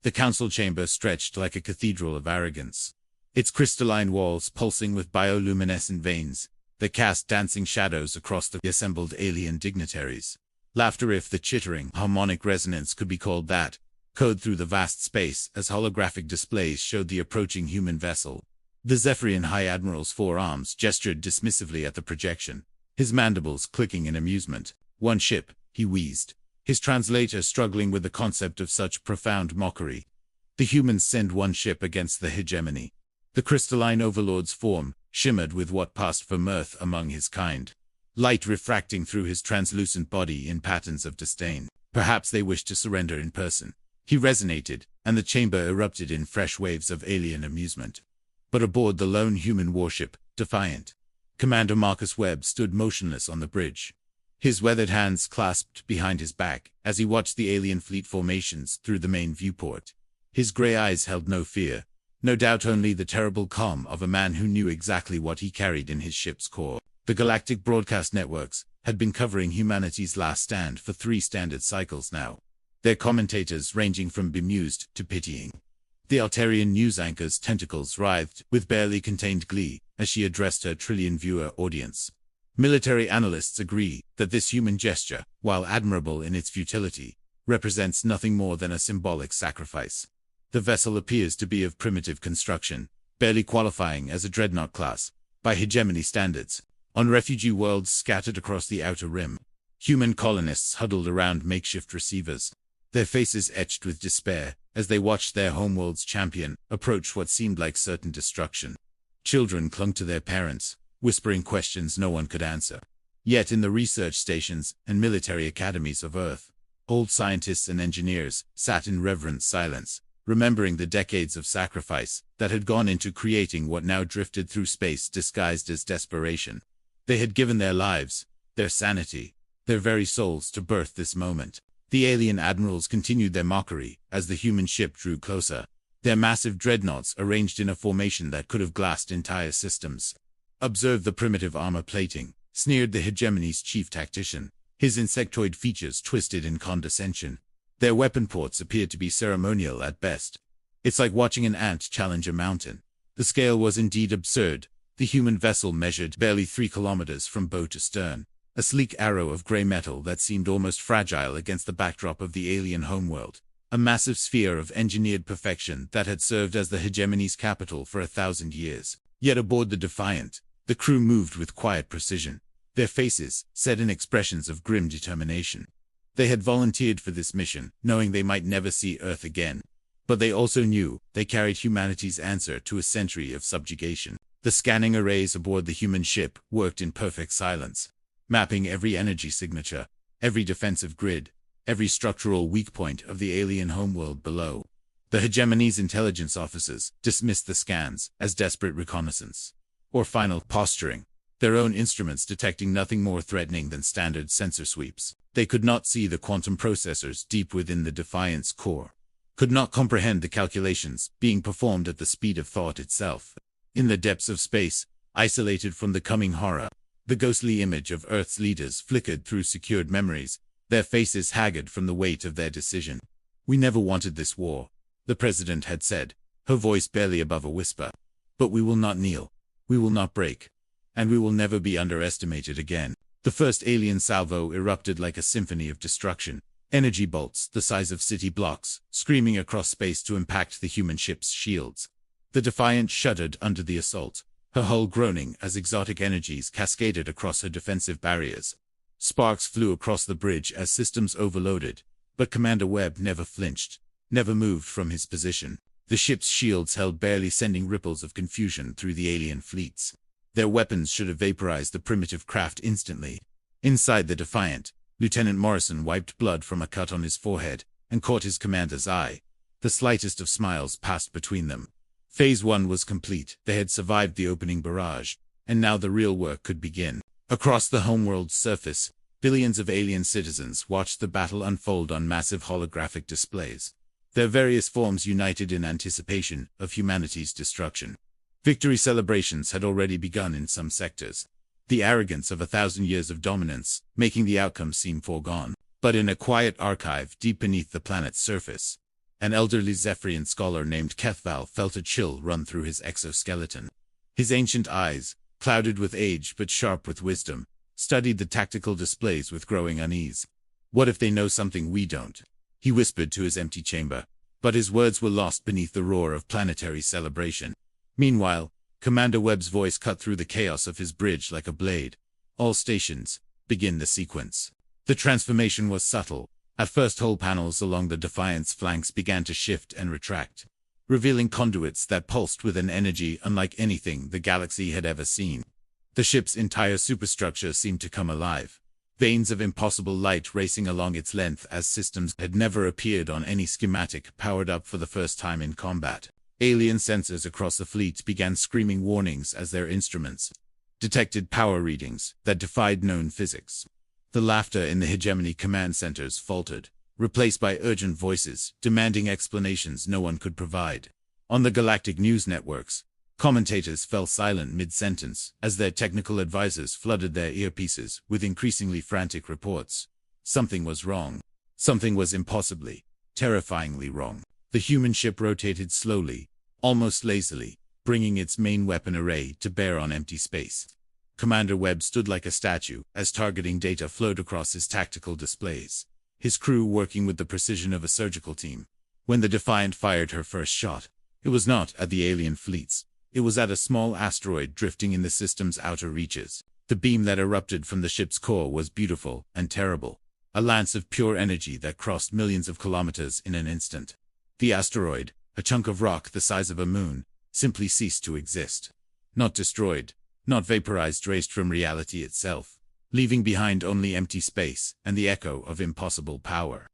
The council chamber stretched like a cathedral of arrogance, its crystalline walls pulsing with bioluminescent veins that cast dancing shadows across the assembled alien dignitaries. Laughter, if the chittering, harmonic resonance could be called that, echoed through the vast space as holographic displays showed the approaching human vessel. The Zephyrian High Admiral's forearms gestured dismissively at the projection, his mandibles clicking in amusement. "One ship," he wheezed, his translator struggling with the concept of such profound mockery. "The humans send one ship against the Hegemony." The crystalline overlord's form shimmered with what passed for mirth among his kind, light refracting through his translucent body in patterns of disdain. Perhaps they wished to surrender in person. He resonated, and the chamber erupted in fresh waves of alien amusement. But aboard the lone human warship, Defiant, Commander Marcus Webb stood motionless on the bridge, his weathered hands clasped behind his back as he watched the alien fleet formations through the main viewport. His gray eyes held no fear, no doubt, only the terrible calm of a man who knew exactly what he carried in his ship's core. The galactic broadcast networks had been covering humanity's last stand for 3 standard cycles now, their commentators ranging from bemused to pitying. The Altarian news anchor's tentacles writhed with barely contained glee as she addressed her trillion-viewer audience. Military analysts agree that this human gesture, while admirable in its futility, represents nothing more than a symbolic sacrifice. The vessel appears to be of primitive construction, barely qualifying as a dreadnought class by hegemony standards. On refugee worlds scattered across the outer rim, human colonists huddled around makeshift receivers, their faces etched with despair as they watched their homeworld's champion approach what seemed like certain destruction. Children clung to their parents, whispering questions no one could answer. Yet in the research stations and military academies of Earth, old scientists and engineers sat in reverent silence, remembering the decades of sacrifice that had gone into creating what now drifted through space disguised as desperation. They had given their lives, their sanity, their very souls to birth this moment. The alien admirals continued their mockery as the human ship drew closer, their massive dreadnoughts arranged in a formation that could have glassed entire systems. "Observe the primitive armor plating," sneered the hegemony's chief tactician, his insectoid features twisted in condescension. Their weapon ports appeared to be ceremonial at best. "It's like watching an ant challenge a mountain." The scale was indeed absurd. The human vessel measured barely 3 kilometers from bow to stern, a sleek arrow of gray metal that seemed almost fragile against the backdrop of the alien homeworld, a massive sphere of engineered perfection that had served as the hegemony's capital for 1,000 years. Yet aboard the Defiant, the crew moved with quiet precision, their faces set in expressions of grim determination. They had volunteered for this mission, knowing they might never see Earth again. But they also knew they carried humanity's answer to a century of subjugation. The scanning arrays aboard the human ship worked in perfect silence, mapping every energy signature, every defensive grid, every structural weak point of the alien homeworld below. The hegemony's intelligence officers dismissed the scans as desperate reconnaissance, or final posturing, their own instruments detecting nothing more threatening than standard sensor sweeps. They could not see the quantum processors deep within the Defiant's core, could not comprehend the calculations being performed at the speed of thought itself. In the depths of space, isolated from the coming horror, the ghostly image of Earth's leaders flickered through secured memories, their faces haggard from the weight of their decision. "We never wanted this war," the president had said, her voice barely above a whisper. "But we will not kneel, we will not break, and we will never be underestimated again." The first alien salvo erupted like a symphony of destruction, energy bolts the size of city blocks, screaming across space to impact the human ship's shields. The Defiant shuddered under the assault, her hull groaning as exotic energies cascaded across her defensive barriers. Sparks flew across the bridge as systems overloaded, but Commander Webb never flinched, never moved from his position. The ship's shields held, barely sending ripples of confusion through the alien fleets. Their weapons should have vaporized the primitive craft instantly. Inside the Defiant, Lieutenant Morrison wiped blood from a cut on his forehead and caught his commander's eye. The slightest of smiles passed between them. Phase 1 was complete. They had survived the opening barrage, and now the real work could begin. Across the homeworld's surface, billions of alien citizens watched the battle unfold on massive holographic displays, their various forms united in anticipation of humanity's destruction. Victory celebrations had already begun in some sectors, the arrogance of 1,000 years of dominance making the outcome seem foregone. But in a quiet archive deep beneath the planet's surface, An elderly Zephyrian scholar named Kethval felt a chill run through his exoskeleton. His ancient eyes, clouded with age but sharp with wisdom, studied the tactical displays with growing unease. What if they know something we don't? He whispered to his empty chamber, but his words were lost beneath the roar of planetary celebration. Meanwhile, Commander Webb's voice cut through the chaos of his bridge like a blade. All stations, begin the sequence. The transformation was subtle. At first, hull panels along the Defiant's flanks began to shift and retract, revealing conduits that pulsed with an energy unlike anything the galaxy had ever seen. The ship's entire superstructure seemed to come alive, veins of impossible light racing along its length as systems had never appeared on any schematic powered up for the first time in combat. Alien sensors across the fleet began screaming warnings as their instruments detected power readings that defied known physics. The laughter in the Hegemony command centers faltered, replaced by urgent voices demanding explanations no one could provide. On the galactic news networks, commentators fell silent mid-sentence as their technical advisors flooded their earpieces with increasingly frantic reports. Something was wrong. Something was impossibly, terrifyingly wrong. The human ship rotated slowly, almost lazily, bringing its main weapon array to bear on empty space. Commander Webb stood like a statue as targeting data flowed across his tactical displays, his crew working with the precision of a surgical team. When the Defiant fired her first shot, it was not at the alien fleets. It was at a small asteroid drifting in the system's outer reaches. The beam that erupted from the ship's core was beautiful and terrible, a lance of pure energy that crossed millions of kilometers in an instant. The asteroid, a chunk of rock the size of a moon, simply ceased to exist. Not destroyed, not vaporized, erased from reality itself, leaving behind only empty space and the echo of impossible power.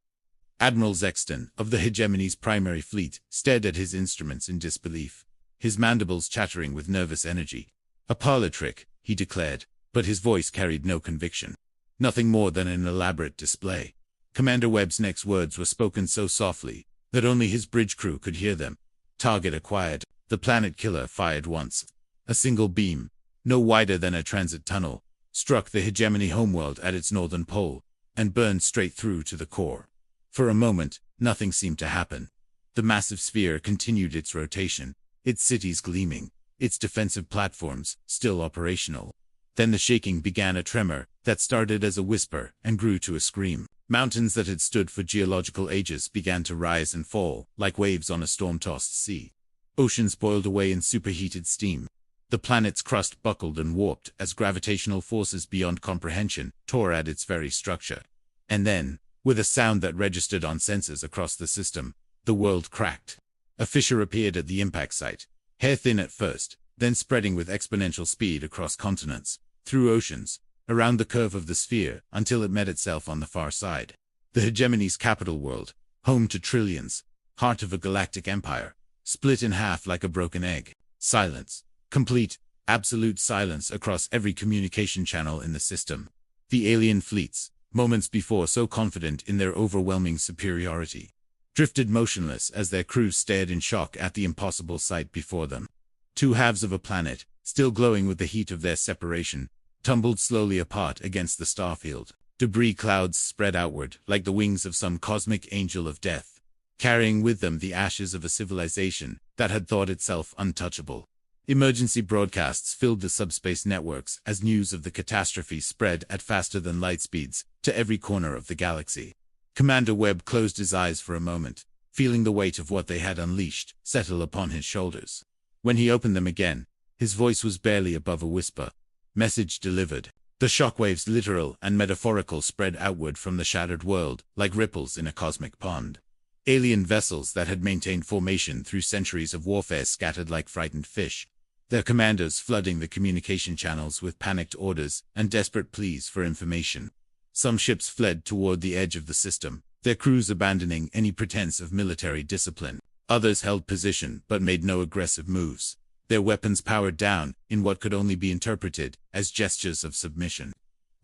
Admiral Zexton, of the Hegemony's primary fleet, stared at his instruments in disbelief, his mandibles chattering with nervous energy. A parlor trick, he declared, but his voice carried no conviction. Nothing more than an elaborate display. Commander Webb's next words were spoken so softly that only his bridge crew could hear them. Target acquired. The planet killer fired once. A single beam, no wider than a transit tunnel, struck the Hegemony homeworld at its northern pole and burned straight through to the core. For a moment, nothing seemed to happen. The massive sphere continued its rotation, its cities gleaming, its defensive platforms still operational. Then the shaking began, a tremor that started as a whisper and grew to a scream. Mountains that had stood for geological ages began to rise and fall, like waves on a storm-tossed sea. Oceans boiled away in superheated steam. The planet's crust buckled and warped as gravitational forces beyond comprehension tore at its very structure. And then, with a sound that registered on sensors across the system, the world cracked. A fissure appeared at the impact site, hair-thin at first, then spreading with exponential speed across continents, through oceans, around the curve of the sphere, until it met itself on the far side. The Hegemony's capital world, home to trillions, heart of a galactic empire, split in half like a broken egg. Silence. Complete, absolute silence across every communication channel in the system. The alien fleets, moments before so confident in their overwhelming superiority, drifted motionless as their crews stared in shock at the impossible sight before them. Two halves of a planet, still glowing with the heat of their separation, tumbled slowly apart against the starfield. Debris clouds spread outward like the wings of some cosmic angel of death, carrying with them the ashes of a civilization that had thought itself untouchable. Emergency broadcasts filled the subspace networks as news of the catastrophe spread at faster than light speeds to every corner of the galaxy. Commander Webb closed his eyes for a moment, feeling the weight of what they had unleashed settle upon his shoulders. When he opened them again, his voice was barely above a whisper. Message delivered. The shockwaves, literal and metaphorical, spread outward from the shattered world like ripples in a cosmic pond. Alien vessels that had maintained formation through centuries of warfare scattered like frightened fish, their commanders flooding the communication channels with panicked orders and desperate pleas for information. Some ships fled toward the edge of the system, their crews abandoning any pretense of military discipline. Others held position but made no aggressive moves, their weapons powered down in what could only be interpreted as gestures of submission.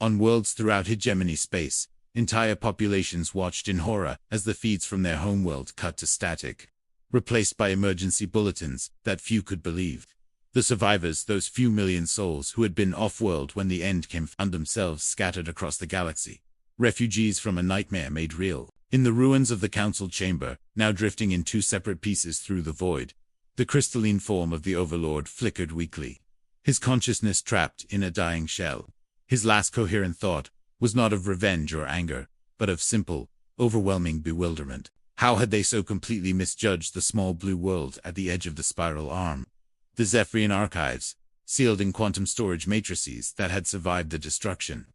On worlds throughout Hegemony space, entire populations watched in horror as the feeds from their homeworld cut to static, replaced by emergency bulletins that few could believe. The survivors, those few million souls who had been off-world when the end came, found themselves scattered across the galaxy. Refugees from a nightmare made real. In the ruins of the council chamber, now drifting in two separate pieces through the void, the crystalline form of the Overlord flickered weakly, his consciousness trapped in a dying shell. His last coherent thought was not of revenge or anger, but of simple, overwhelming bewilderment. How had they so completely misjudged the small blue world at the edge of the spiral arm? The Zephyrian archives, sealed in quantum storage matrices that had survived the destruction,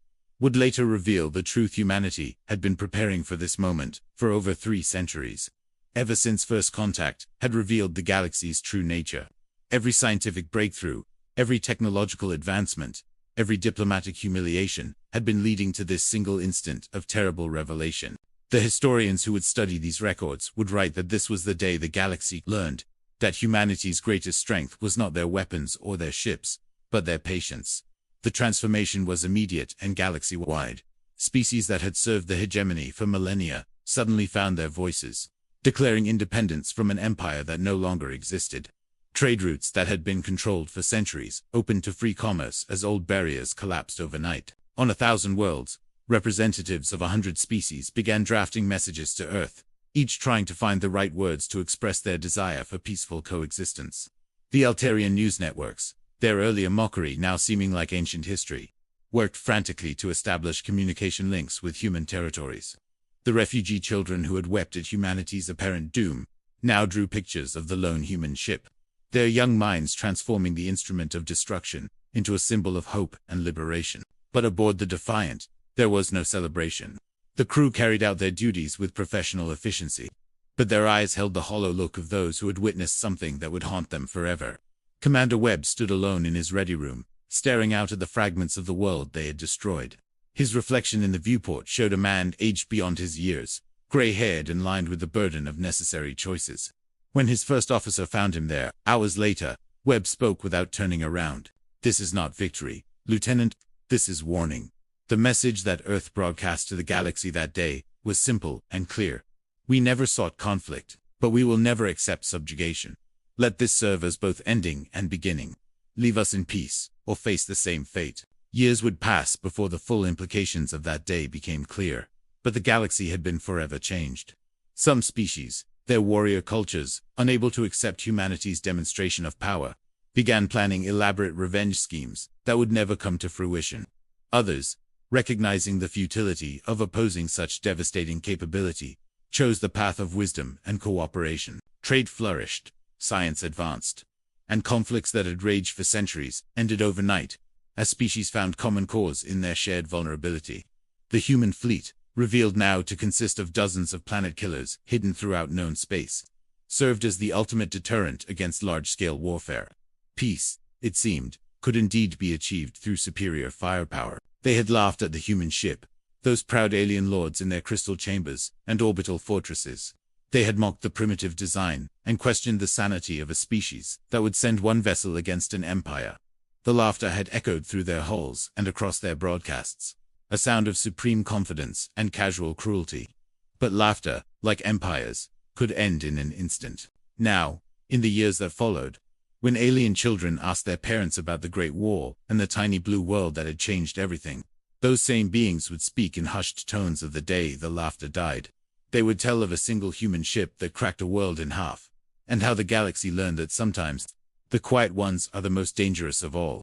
would later reveal the truth. Humanity had been preparing for this moment for over 3 centuries. Ever since first contact had revealed the galaxy's true nature. Every scientific breakthrough, every technological advancement, every diplomatic humiliation had been leading to this single instant of terrible revelation. The historians who would study these records would write that this was the day the galaxy learned that humanity's greatest strength was not their weapons or their ships, but their patience. The transformation was immediate and galaxy-wide. Species that had served the hegemony for millennia suddenly found their voices, declaring independence from an empire that no longer existed. Trade routes that had been controlled for centuries opened to free commerce as old barriers collapsed overnight. On 1,000 worlds, representatives of 100 species began drafting messages to Earth, each trying to find the right words to express their desire for peaceful coexistence. The Altarian news networks, their earlier mockery now seeming like ancient history, worked frantically to establish communication links with human territories. The refugee children who had wept at humanity's apparent doom now drew pictures of the lone human ship, their young minds transforming the instrument of destruction into a symbol of hope and liberation. But aboard the Defiant, there was no celebration. The crew carried out their duties with professional efficiency, but their eyes held the hollow look of those who had witnessed something that would haunt them forever. Commander Webb stood alone in his ready room, staring out at the fragments of the world they had destroyed. His reflection in the viewport showed a man aged beyond his years, gray-haired and lined with the burden of necessary choices. When his first officer found him there, hours later, Webb spoke without turning around. "This is not victory, Lieutenant. This is warning." The message that Earth broadcast to the galaxy that day was simple and clear. "We never sought conflict, but we will never accept subjugation. Let this serve as both ending and beginning. Leave us in peace, or face the same fate." Years would pass before the full implications of that day became clear, but the galaxy had been forever changed. Some species, their warrior cultures, unable to accept humanity's demonstration of power, began planning elaborate revenge schemes that would never come to fruition. Others, recognizing the futility of opposing such devastating capability, chose the path of wisdom and cooperation. Trade flourished, science advanced, and conflicts that had raged for centuries ended overnight, as species found common cause in their shared vulnerability. The human fleet, revealed now to consist of dozens of planet killers hidden throughout known space, served as the ultimate deterrent against large-scale warfare. Peace, it seemed, could indeed be achieved through superior firepower. They had laughed at the human ship, those proud alien lords in their crystal chambers and orbital fortresses. They had mocked the primitive design and questioned the sanity of a species that would send one vessel against an empire. The laughter had echoed through their halls and across their broadcasts, a sound of supreme confidence and casual cruelty. But laughter, like empires, could end in an instant. Now, in the years that followed, when alien children asked their parents about the Great War and the tiny blue world that had changed everything, those same beings would speak in hushed tones of the day the laughter died. They would tell of a single human ship that cracked a world in half, and how the galaxy learned that sometimes the quiet ones are the most dangerous of all.